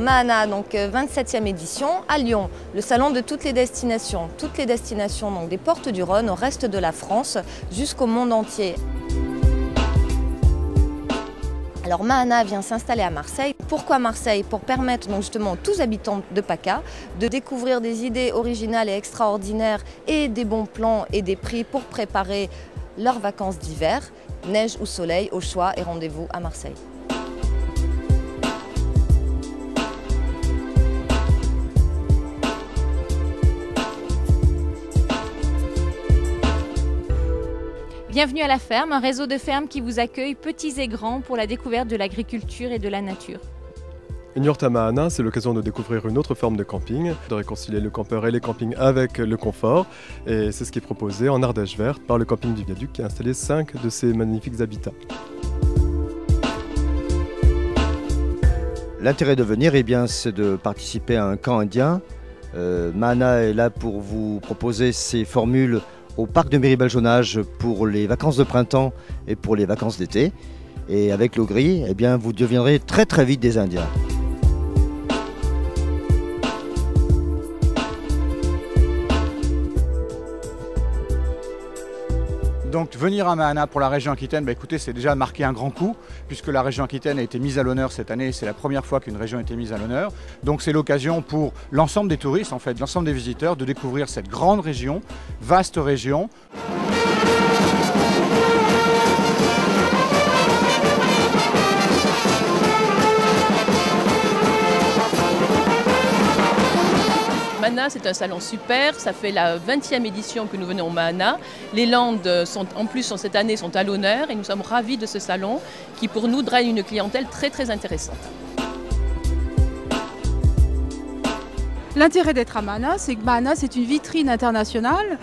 Mahana, donc 27e édition, à Lyon, le salon de toutes les destinations donc, des portes du Rhône au reste de la France jusqu'au monde entier. Alors Mahana vient s'installer à Marseille. Pourquoi Marseille? Pour permettre donc justement aux tous habitants de PACA de découvrir des idées originales et extraordinaires et des bons plans et des prix pour préparer leurs vacances d'hiver. Neige ou soleil, au choix et rendez-vous à Marseille. Bienvenue à la ferme, un réseau de fermes qui vous accueille petits et grands pour la découverte de l'agriculture et de la nature. Une yourte à Mahana, c'est l'occasion de découvrir une autre forme de camping, de réconcilier le campeur et les campings avec le confort. Et c'est ce qui est proposé en Ardèche verte par le camping du Viaduc qui a installé 5 de ces magnifiques habitats. L'intérêt de venir, c'est de participer à un camp indien. Mahana est là pour vous proposer ses formules au parc de Méribel-Jonage pour les vacances de printemps et pour les vacances d'été. Et avec l'eau gris, vous deviendrez très très vite des Indiens. Donc venir à Mahana pour la région Aquitaine, écoutez, c'est déjà marqué un grand coup, puisque la région Aquitaine a été mise à l'honneur cette année, c'est la première fois qu'une région a été mise à l'honneur. Donc c'est l'occasion pour l'ensemble des touristes, en fait, l'ensemble des visiteurs, de découvrir cette grande région, vaste région. Mahana, c'est un salon super, ça fait la 20e édition que nous venons au Mahana. Les Landes cette année sont à l'honneur et nous sommes ravis de ce salon qui pour nous draine une clientèle très très intéressante. L'intérêt d'être à Mahana, c'est que Mahana, c'est une vitrine internationale.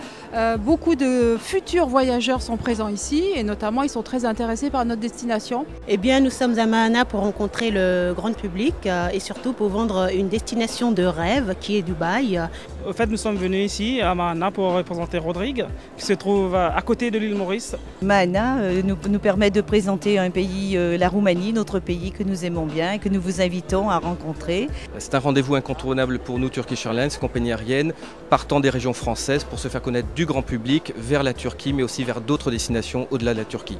Beaucoup de futurs voyageurs sont présents ici et notamment ils sont très intéressés par notre destination. Eh bien, nous sommes à Mahana pour rencontrer le grand public et surtout pour vendre une destination de rêve qui est Dubaï. Au fait, nous sommes venus ici à Mahana pour représenter Rodrigue, qui se trouve à côté de l'île Maurice. Mahana nous permet de présenter un pays, la Roumanie, notre pays que nous aimons bien et que nous vous invitons à rencontrer. C'est un rendez-vous incontournable pour nous, Turkish Airlines, compagnie aérienne, partant des régions françaises pour se faire connaître du grand public vers la Turquie, mais aussi vers d'autres destinations au-delà de la Turquie.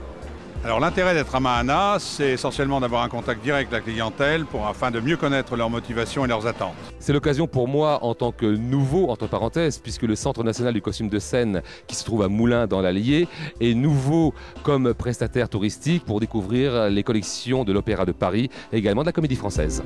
Alors l'intérêt d'être à Mahana, c'est essentiellement d'avoir un contact direct avec la clientèle afin de mieux connaître leurs motivations et leurs attentes. C'est l'occasion pour moi, en tant que nouveau, entre parenthèses, puisque le Centre national du costume de scène, qui se trouve à Moulins dans l'Allier, est nouveau comme prestataire touristique pour découvrir les collections de l'Opéra de Paris et également de la Comédie Française.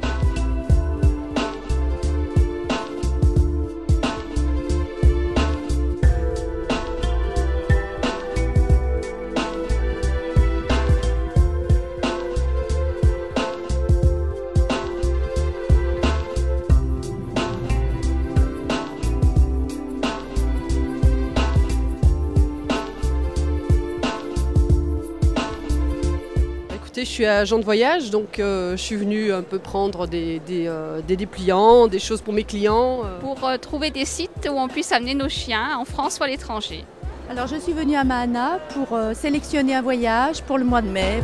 Je suis agent de voyage, donc je suis venue un peu prendre des dépliants, des choses pour mes clients. Pour trouver des sites où on puisse amener nos chiens en France ou à l'étranger. Alors je suis venue à Mahana pour sélectionner un voyage pour le mois de mai.